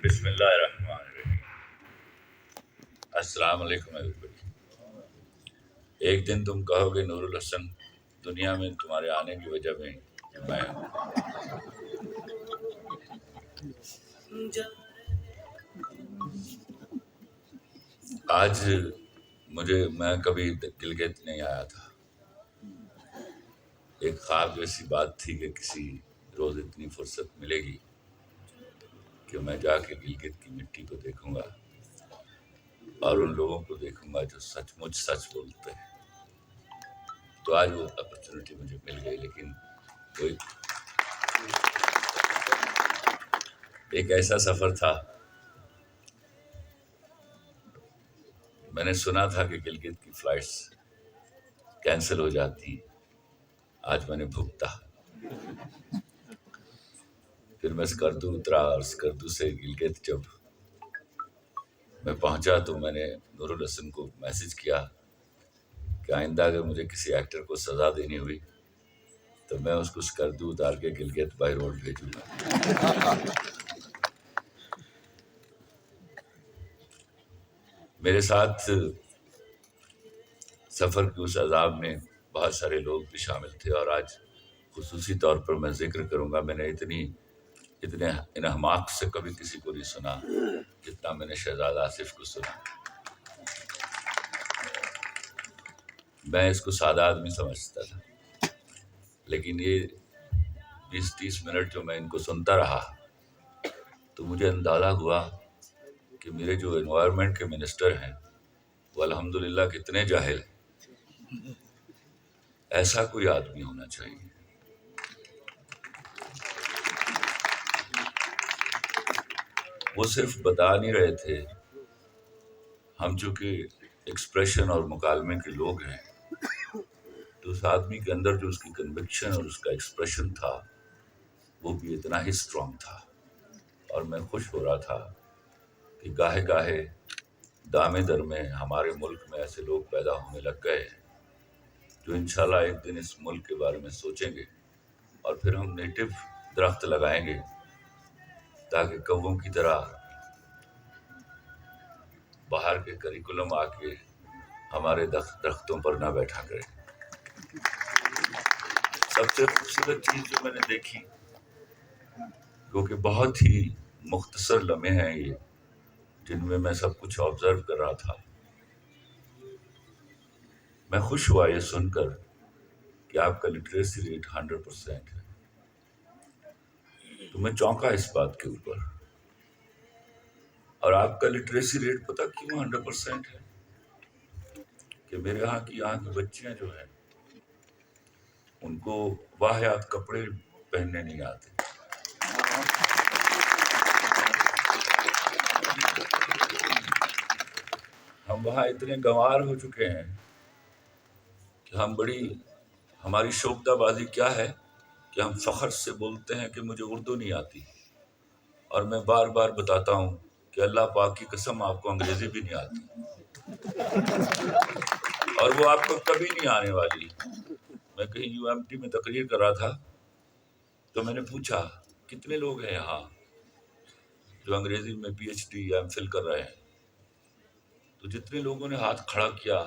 بسم اللہ الرحمن الرحیم۔ السلام علیکم ایوری۔ ایک دن تم کہو گے نور الحسن دنیا میں تمہارے آنے کی وجہ میں ہوں۔ آج میں کبھی گلگت نہیں آیا تھا۔ ایک خواب جیسی بات تھی کہ کسی روز اتنی فرصت ملے گی کہ میں جا کے گلگت کی مٹی کو دیکھوں گا اور ان لوگوں کو دیکھوں گا جو سچ مچ سچ بولتے ہیں۔ تو آج وہ اپرچونٹی مجھے مل گئی، لیکن وہ ایک ایسا سفر تھا۔ میں نے سنا تھا کہ گلگت کی فلائٹس کینسل ہو جاتی، آج میں نے بھگتا۔ پھر میں اسکردو اترا اور اسکردو سے گلگت جب میں پہنچا تو میں نے نور الحسن کو میسج کیا کہ آئندہ اگر مجھے کسی ایکٹر کو سزا دینی ہوئی تو میں اس کو اسکردو اتار کے گلگت بائی روڈ بھیجوں گا۔ میرے ساتھ سفر کے اس عذاب میں بہت سارے لوگ بھی شامل تھے، اور آج خصوصی طور پر میں ذکر کروں گا۔ میں نے اتنے انحماق سے کبھی کسی کو نہیں سنا جتنا میں نے شہزاد آصف کو سنا۔ میں اس کو سادہ آدمی سمجھتا تھا، لیکن یہ 20-30 منٹ جو میں ان کو سنتا رہا تو مجھے اندازہ ہوا کہ میرے جو انوائرمنٹ کے منسٹر ہیں وہ الحمدللہ کتنے جاہل ہیں۔ ایسا کوئی آدمی ہونا چاہیے۔ وہ صرف بتا نہیں رہے تھے، ہم چونکہ ایکسپریشن اور مکالمے کے لوگ ہیں تو اس آدمی کے اندر جو اس کی کنوکشن اور اس کا ایکسپریشن تھا وہ بھی اتنا ہی اسٹرانگ تھا۔ اور میں خوش ہو رہا تھا کہ گاہے گاہے دامے در میں ہمارے ملک میں ایسے لوگ پیدا ہونے لگ گئے ہیں جو انشاءاللہ ایک دن اس ملک کے بارے میں سوچیں گے، اور پھر ہم نیٹو درخت لگائیں گے تاکہ کووں کی طرح باہر کے کریکولم آ کے ہمارے درختوں پر نہ بیٹھا کرے۔ سب سے خوبصورت چیز جو میں نے دیکھی، کیونکہ بہت ہی مختصر لمحے ہیں یہ جن میں سب کچھ آبزرو کر رہا تھا، میں خوش ہوا یہ سن کر کہ آپ کا لٹریسی ریٹ 100% ہے۔ تو میں چونکا اس بات کے اوپر۔ اور آپ کا لٹریسی ریٹ پتہ کیوں 100% ہے؟ کہ میرے یہاں کی بچیاں جو ہیں ان کو واحد کپڑے پہننے نہیں آتے۔ ہم وہاں اتنے گنوار ہو چکے ہیں کہ ہماری شوکتہ بازی کیا ہے کہ ہم فخر سے بولتے ہیں کہ مجھے اردو نہیں آتی، اور میں بار بار بتاتا ہوں کہ اللہ پاک کی قسم آپ کو انگریزی بھی نہیں آتی، اور وہ آپ کو کبھی نہیں آنے والی۔ میں کہیں UMT میں تقریر کر رہا تھا تو میں نے پوچھا کتنے لوگ ہیں یہاں جو انگریزی میں PhD یا MPhil کر رہے ہیں؟ تو جتنے لوگوں نے ہاتھ کھڑا کیا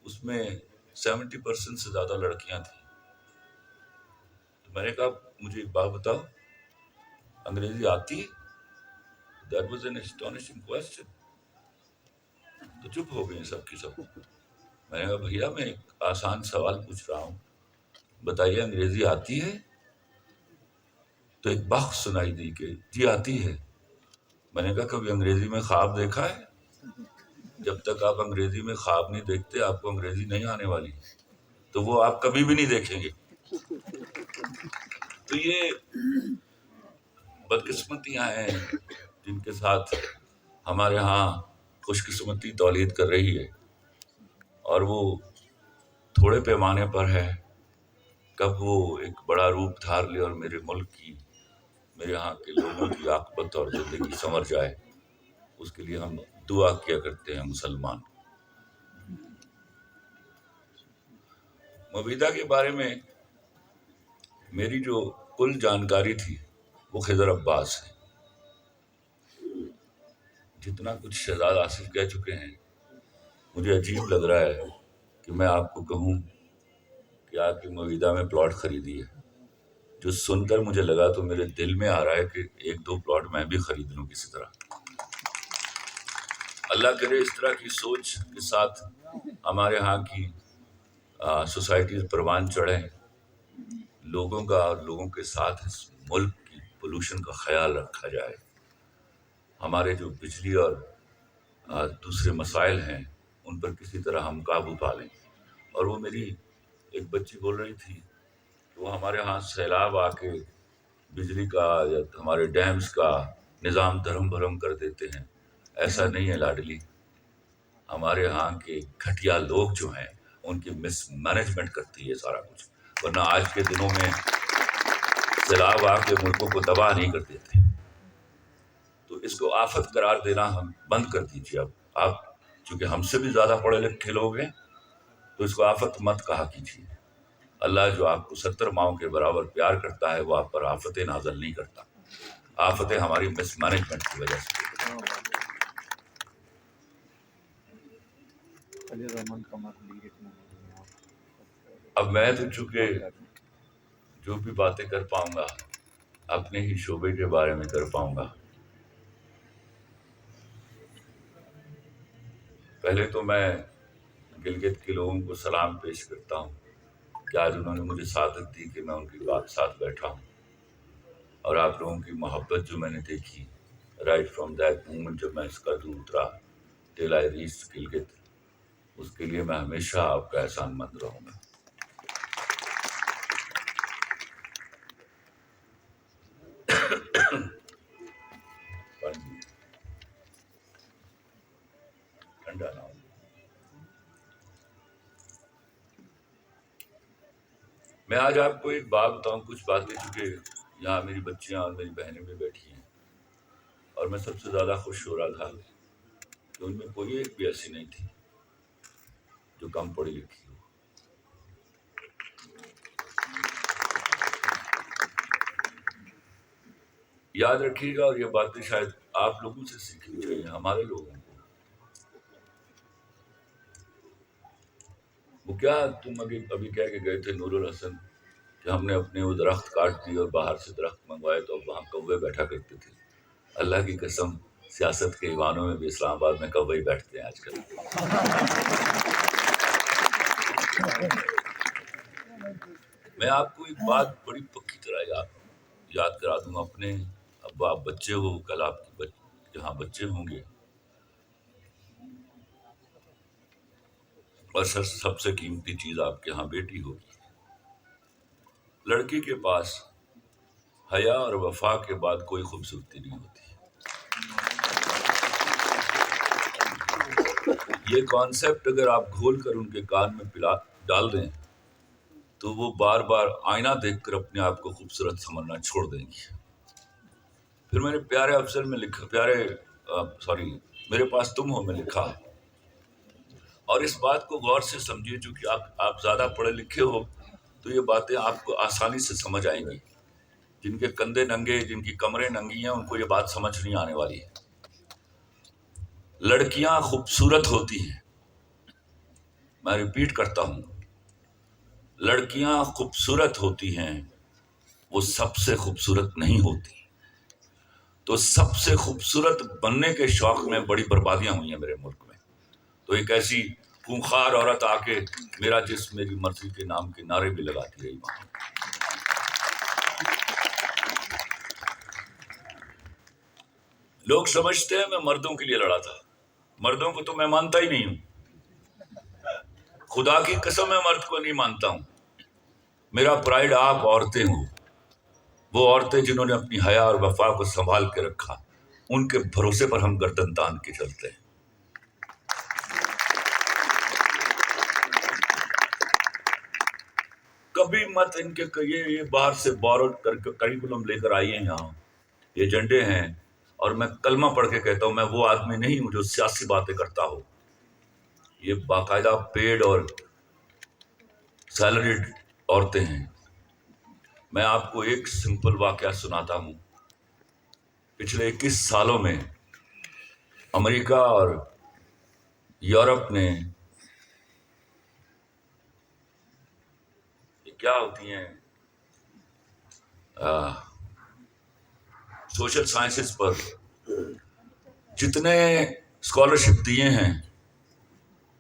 اس میں 70% سے زیادہ لڑکیاں تھیں۔ تو میں نے کہا مجھے ایک بات بتاؤ، انگریزی آتی؟ That was an astonishing question۔ تو چپ ہو گئے سب کی سب۔ میں نے کہا بھیا میں ایک آسان سوال پوچھ رہا ہوں، بتائیے انگریزی آتی ہے؟ تو ایک بخ سنائی دی کہ جی آتی ہے۔ میں نے کہا کبھی انگریزی میں خواب دیکھا ہے؟ جب تک آپ انگریزی میں خواب نہیں دیکھتے آپ کو انگریزی نہیں آنے والی، تو وہ آپ کبھی بھی نہیں دیکھیں گے۔ تو یہ بدقسمتیاں ہیں جن کے ساتھ ہمارے ہاں خوش قسمتی تولید کر رہی ہے، اور وہ تھوڑے پیمانے پر ہے۔ کب وہ ایک بڑا روپ دھار لے اور میرے ملک کی، میرے ہاں کے لوگوں کی عاقبت اور زندگی سنور جائے، اس کے لیے ہم دعا کیا کرتے ہیں مسلمان۔ مبیدہ کے بارے میں میری جو کل جانکاری تھی وہ خضر عباس ہے۔ جتنا کچھ شہزاد آصف کہہ چکے ہیں، مجھے عجیب لگ رہا ہے کہ میں آپ کو کہوں کہ آپ کی مویدہ میں پلاٹ خریدی ہے. جو سن کر مجھے لگا تو میرے دل میں آ رہا ہے کہ ایک دو پلاٹ میں بھی خرید لوں کسی طرح. اللہ کرے اس طرح کی سوچ کے ساتھ ہمارے ہاں کی سوسائٹیز پروان چڑھیں، لوگوں کا اور لوگوں کے ساتھ اس ملک کی پولوشن کا خیال رکھا جائے. ہمارے جو بجلی اور دوسرے مسائل ہیں ان پر کسی طرح ہم قابو پا لیں. اور وہ میری ایک بچی بول رہی تھی کہ وہ ہمارے ہاں سیلاب آ کے بجلی کا یا ہمارے ڈیمز کا نظام دھرم بھرم کر دیتے ہیں. ایسا نہیں ہے لاڈلی، ہمارے ہاں کے گھٹیا لوگ جو ہیں ان کی مس مینجمنٹ کرتی ہے سارا کچھ، ورنہ آج کے دنوں میں سیلاب آ کے ملکوں کو تباہ نہیں کر دیتے. تو اس کو آفت قرار دینا ہم بند کر دیجیے. اب آپ چونکہ ہم سے بھی زیادہ پڑھے لکھے لوگ ہیں تو اس کو آفت مت کہا کیجیے. اللہ جو آپ کو 70 ماؤں کے برابر پیار کرتا ہے وہ آپ پر آفتیں نازل نہیں کرتا. آفتیں ہماری مس مینجمنٹ کی وجہ سے. اب میں تو چونکہ جو بھی باتیں کر پاؤں گا اپنے ہی شعبے کے بارے میں کر پاؤں گا. پہلے تو میں گلگت کے لوگوں کو سلام پیش کرتا ہوں کہ آج انہوں نے مجھے سعادت دی کہ میں ان کی بات ساتھ بیٹھا ہوں. اور آپ لوگوں کی محبت جو میں نے دیکھی رائٹ فرام دیٹ مومنٹ جب میں اس کا دور اترا ٹل آئی ریچ گلگت، اس کے لیے میں ہمیشہ آپ کا احسان مند رہوں گا. ٹھنڈا نہ ہو. میں آج آپ کو ایک بات بتاؤں، کچھ باتیں چونکہ یہاں میری بچیاں اور میری بہنیں بھی بیٹھی ہیں اور میں سب سے زیادہ خوش ہو رہا تھا کہ ان میں کوئی ایک بھی ایسی نہیں تھی جو کم پڑھی لکھی ہو. یاد رکھیے گا، اور یہ باتیں شاید آپ لوگوں سے سیکھنی چاہیے ہمارے لوگوں کو. وہ کیا تم ابھی کہہ کے گئے تھے نور الحسن کہ ہم نے اپنے وہ درخت کاٹ دی اور باہر سے درخت منگوائے تو اب وہاں کوے بیٹھا کرتے تھے. اللہ کی قسم سیاست کے ایوانوں میں بھی اسلام آباد میں کوے ہی بیٹھتے ہیں آج کل. میں آپ کو ایک بات بڑی پکی طرح یاد کرا دوں. اپنے اب آپ بچے ہو، کل آپ کے یہاں بچے ہوں گے، اور سب سے قیمتی چیز آپ کے ہاں بیٹی ہوگی. لڑکی کے پاس حیا اور وفا کے بعد کوئی خوبصورتی نہیں ہوتی. یہ کانسیپٹ اگر آپ گھول کر ان کے کان میں ڈال دیں تو وہ بار بار آئینہ دیکھ کر اپنے آپ کو خوبصورت سمجھنا چھوڑ دیں گی. پھر میں نے پیارے افضل میں لکھا، میرے پاس تم ہو میں لکھا. اور اس بات کو غور سے سمجھیے، چونکہ آپ زیادہ پڑھے لکھے ہو تو یہ باتیں آپ کو آسانی سے سمجھ آئیں گی. جن کے کندھے ننگے، جن کی کمریں ننگی ہیں، ان کو یہ بات سمجھ نہیں آنے والی ہے. لڑکیاں خوبصورت ہوتی ہیں، میں ریپیٹ کرتا ہوں، لڑکیاں خوبصورت ہوتی ہیں، وہ سب سے خوبصورت نہیں ہوتی. تو سب سے خوبصورت بننے کے شوق میں بڑی بربادیاں ہوئی ہیں میرے ملک میں. تو ایک ایسی خونخوار عورت آ کے میرا جسم میری مرضی کے نام کے نعرے بھی لگاتی رہی وہاں. لوگ سمجھتے ہیں میں مردوں کے لیے لڑا تھا. مردوں کو تو میں مانتا ہی نہیں ہوں، خدا کی قسم میں مرد کو نہیں مانتا ہوں. میرا پرائیڈ آپ عورتیں ہوں، وہ عورتیں جنہوں نے اپنی حیا اور وفا کو سنبھال کے رکھا، ان کے بھروسے پر ہم گردن تان کے چلتے ہیں. کبھی مت ان کے یہ باہر سے بوروڈ کریکولم لے کر آئیے یہاں، یہ ایجنڈے ہیں. اور میں کلمہ پڑھ کے کہتا ہوں، میں وہ آدمی نہیں ہوں جو سیاسی باتیں کرتا ہوں. یہ باقاعدہ پیڈ اور سیلریڈ عورتیں ہیں. میں آپ کو ایک سمپل واقعہ سناتا ہوں. پچھلے 21 سالوں میں امریکہ اور یورپ نے کیا ہوتی ہیں سوشل سائنسز پر جتنے اسکالرشپ دیے ہیں،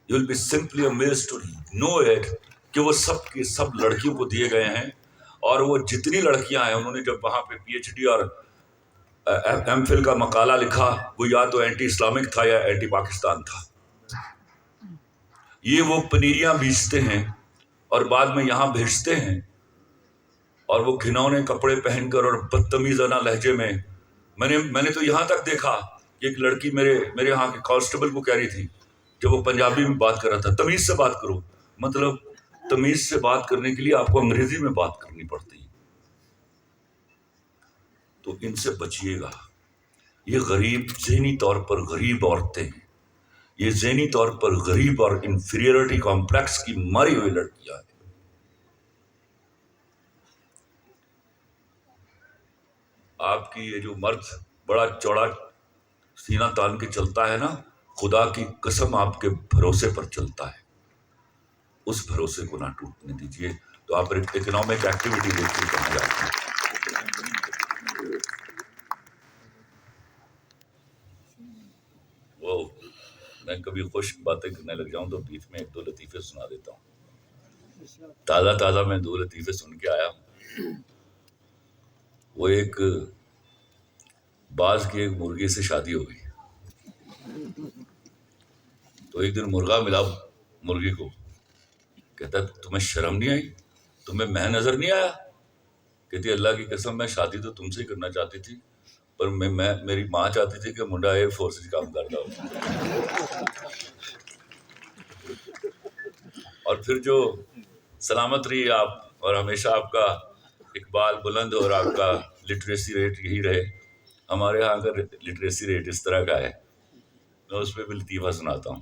you will be simply amazed to know it کہ وہ سب کے سب لڑکیوں کو دیے گئے ہیں. اور وہ جتنی لڑکیاں ہیں انہوں نے جب وہاں پہ پی ایچ ڈی اور ایم فل کا مقالہ لکھا، وہ یا تو اینٹی اسلامک تھا یا اینٹی پاکستان تھا. یہ وہ پنیریاں بیچتے ہیں اور بعد میں یہاں بھیجتے ہیں، اور وہ گھنونے کپڑے پہن کر اور بدتمیزانہ لہجے میں میں نے تو یہاں تک دیکھا کہ ایک لڑکی میرے یہاں کے کانسٹیبل کو کہہ رہی تھی جب وہ پنجابی میں بات کر رہا تھا، تمیز سے بات کرو. مطلب تمیز سے بات کرنے کے لیے آپ کو انگریزی میں بات کرنی پڑتی ہے. تو ان سے بچیے گا. یہ غریب، ذہنی طور پر غریب عورتیں ہیں، یہ ذہنی طور پر غریب اور انفیریورٹی کمپلیکس کی ماری ہوئی لڑکیاں ہیں. آپ کی یہ جو مرد بڑا چوڑا سینہ تان کے چلتا ہے نا، خدا کی قسم آپ کے بھروسے پر چلتا ہے. اس بھروسے کو نہ ٹوٹنے دیجیے. تو آپ اکنامک ایکٹیویٹی دیکھتے کہاں جاتے ہیں. وہ میں کبھی خوش باتیں کرنے لگ جاؤں تو بیچ میں ایک دو لطیفے سنا دیتا ہوں. تازہ میں 2 لطیفے سن کے آیا ہوں. وہ ایک باز کی ایک مرغی سے شادی ہو گئی. تو ایک دن مرغا ملا مرغی کو، کہتا تمہیں شرم نہیں آئی؟ تمہیں میں نظر نہیں آیا؟ کہتی اللہ کی قسم میں شادی تو تم سے ہی کرنا چاہتی تھی، پر میری ماں چاہتی تھی کہ منڈا ایئر فورس کا کام کرتا ہو. اور پھر جو سلامت رہی آپ، اور ہمیشہ آپ کا اقبال بلند ہو اور آپ کا لٹریسی ریٹ یہی رہے. ہمارے ہاں کا لٹریسی ریٹ اس طرح کا ہے، میں اس پہ بھی لطیفہ سناتا ہوں.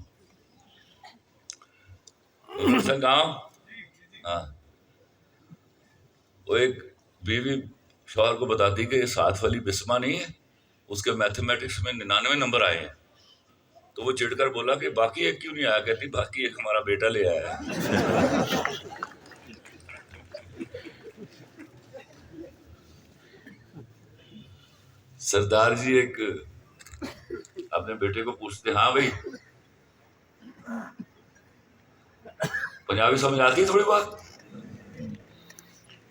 گاؤں ہاں، وہ ایک بیوی شوہر کو بتاتی کہ یہ 7 والی بسما نہیں ہے، اس کے میتھمیٹکس میں 99 نمبر آئے ہیں. تو وہ چڑھ کر بولا کہ باقی ایک کیوں نہیں آیا؟ کہتی باقی ایک ہمارا بیٹا لے آیا ہے. سردار جی ایک اپنے بیٹے کو پوچھتے، ہاں بھائی پنجابی سمجھ آتی ہے تھوڑی بات؟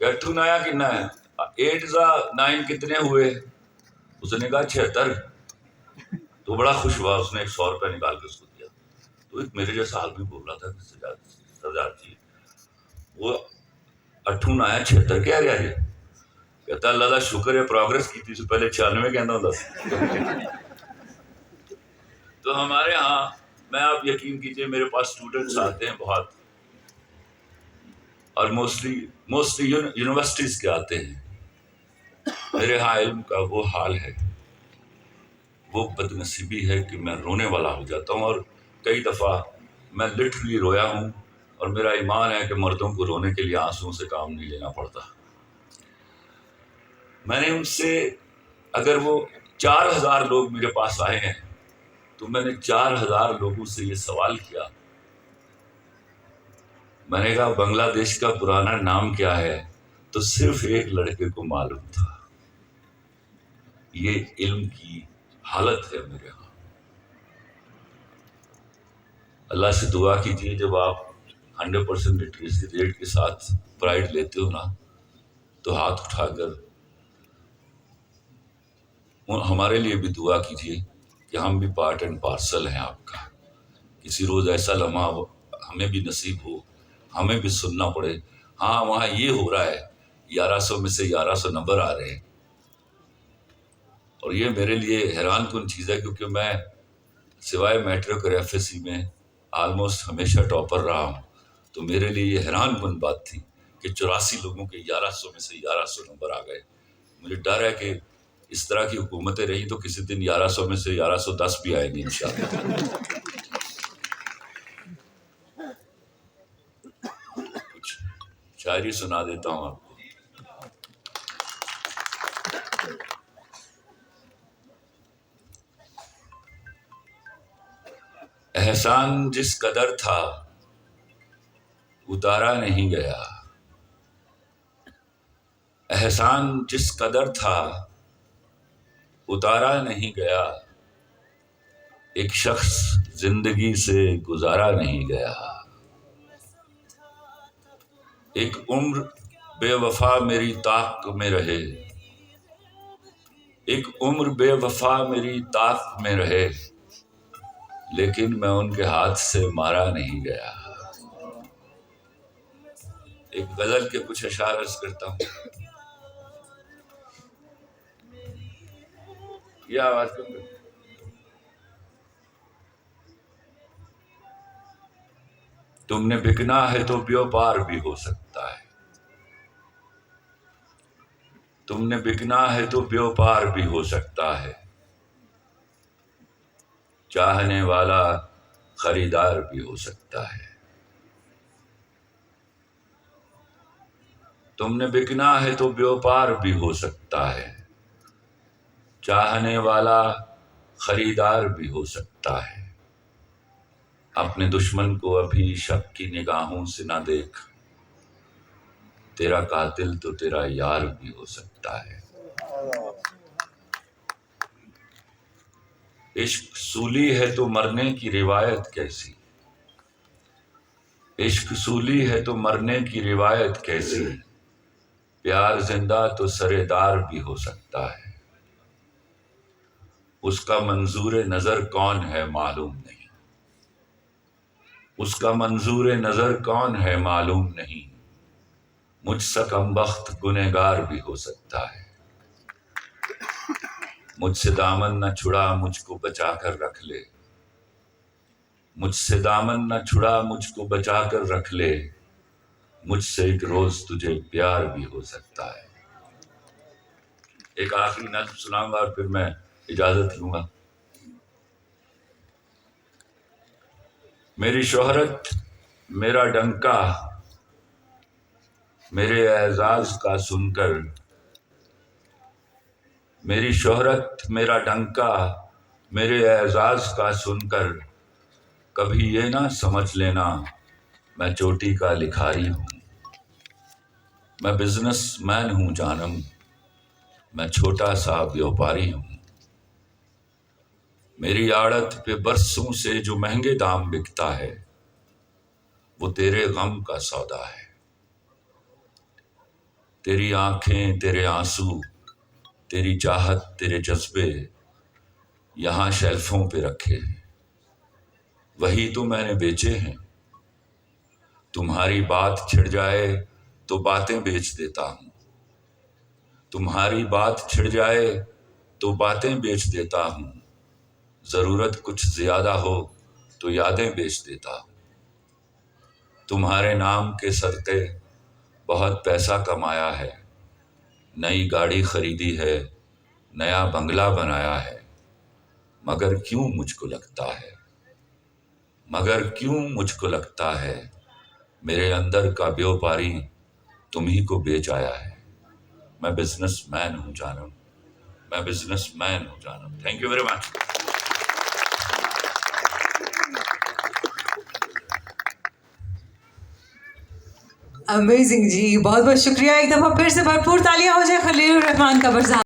8 نایا کتنا ہے؟ 8 9 کتنے ہوئے؟ اس نے کہا 76. تو بڑا خوش ہوا، اس نے 100 روپے نکال کے اس کو دیا. تو ایک میرے جیسا آدمی بول رہا تھا کہ سردار جی وہ 8 نایا 76 کہہ رہا ہے. کہتا اللہ کا شکر ہے پروگرس کی تھی، پہلے 96 کہنا ہوتا تھا. تو ہمارے ہاں، میں آپ یقین کیجئے میرے پاس اسٹوڈنٹس آتے ہیں بہت، اور موسٹلی یونیورسٹیز کے آتے ہیں. میرے ہاں علم کا وہ حال ہے، وہ بد نصیبی ہے کہ میں رونے والا ہو جاتا ہوں. اور کئی دفعہ میں لٹرلی رویا ہوں، اور میرا ایمان ہے کہ مردوں کو رونے کے لیے آنسوؤں سے کام نہیں لینا پڑتا. میں نے ان سے، اگر وہ 4000 لوگ میرے پاس آئے ہیں تو میں نے 4000 لوگوں سے یہ سوال کیا. میں نے کہا بنگلہ دیش کا پرانا نام کیا ہے؟ تو صرف ایک لڑکے کو معلوم تھا. یہ علم کی حالت ہے میرے ہاں. اللہ سے دعا کیجیے جب آپ 100% لٹریسی ریٹ کے ساتھ پرائڈ لیتے ہو نا، تو ہاتھ اٹھا کر ہمارے لیے بھی دعا کیجیے کہ ہم بھی پارٹ اینڈ پارسل ہیں آپ کا. کسی روز ایسا لمحہ ہمیں بھی نصیب ہو، ہمیں بھی سننا پڑے ہاں وہاں یہ ہو رہا ہے، 1100 میں سے 1100 نمبر آ رہے ہیں. اور یہ میرے لیے حیران کن چیز ہے، کیونکہ میں سوائے میٹرک اور ایف ایس سی میں آلموسٹ ہمیشہ ٹاپر رہا ہوں. تو میرے لیے یہ حیران کن بات تھی کہ 84 لوگوں کے 1100 میں سے 1100 نمبر آ گئے. مجھے ڈر ہے کہ اس طرح کی حکومتیں رہی تو کسی دن 1100 میں سے 1110 بھی آئیں گی انشاءاللہ. کچھ شاعری سنا دیتا ہوں آپ کو. احسان جس قدر تھا اتارا نہیں گیا، احسان جس قدر تھا اتارا نہیں گیا، ایک شخص زندگی سے گزارا نہیں گیا، ایک عمر بے وفا میری طاق میں رہے، ایک عمر بے وفا میری طاق میں رہے، لیکن میں ان کے ہاتھ سے مارا نہیں گیا۔ ایک غزل کے کچھ اشعار عرض کرتا ہوں۔ یہ آواز کم کرو۔ تم نے بکنا ہے تو بیوپار بھی ہو سکتا ہے، تم نے بکنا ہے تو بیوپار بھی ہو سکتا ہے، چاہنے والا خریدار بھی ہو سکتا ہے۔ تم نے بکنا ہے تو بیوپار بھی ہو سکتا ہے، چاہنے والا خریدار بھی ہو سکتا ہے۔ اپنے دشمن کو ابھی شک کی نگاہوں سے نہ دیکھ، تیرا قاتل تو تیرا یار بھی ہو سکتا ہے۔ عشق سولی ہے تو مرنے کی روایت کیسی، عشق سولی ہے تو مرنے کی روایت کیسی، پیار زندہ تو سرے دار بھی ہو سکتا ہے۔ اس کا منظور نظر کون ہے معلوم نہیں، اس کا منظور نظر کون ہے معلوم نہیں، مجھ سا کم بخت گنہگار بھی ہو سکتا ہے۔ مجھ سے دامن نہ چھڑا مجھ کو بچا کر رکھ لے، مجھ سے دامن نہ چھڑا مجھ کو بچا کر رکھ لے، مجھ سے ایک روز تجھے پیار بھی ہو سکتا ہے۔ ایک آخری نظم سناؤں گا اور پھر میں اجازت لوں گا۔ میری شہرت میرا ڈنکا میرے اعزاز کا سن کر، میری شہرت میرا ڈنکا میرے اعزاز کا سن کر، کبھی یہ نہ سمجھ لینا میں چوٹی کا لکھاری ہوں، میں بزنس مین ہوں جانم، میں چھوٹا سا بیوپاری ہوں۔ میری آڑت پہ برسوں سے جو مہنگے دام بکتا ہے، وہ تیرے غم کا سودا ہے۔ تیری آنکھیں تیرے آنسو، تیری چاہت تیرے جذبے یہاں شیلفوں پہ رکھے ہیں، وہی تو میں نے بیچے ہیں۔ تمہاری بات چھڑ جائے تو باتیں بیچ دیتا ہوں، تمہاری بات چھڑ جائے تو باتیں بیچ دیتا ہوں، ضرورت کچھ زیادہ ہو تو یادیں بیچ دیتا ہوں۔ تمہارے نام کے صدقے بہت پیسہ کمایا ہے، نئی گاڑی خریدی ہے، نیا بنگلہ بنایا ہے، مگر کیوں مجھ کو لگتا ہے، مگر کیوں مجھ کو لگتا ہے میرے اندر کا بیوپاری تم ہی کو بیچ آیا ہے۔ میں بزنس مین ہوں جانم، میں بزنس مین ہوں جانم۔ Thank you very much. Amazing جی، بہت بہت شکریہ۔ ایک دفعہ پھر سے بھرپور تالیاں ہو جائے خلیل الرحمان قبر صاحب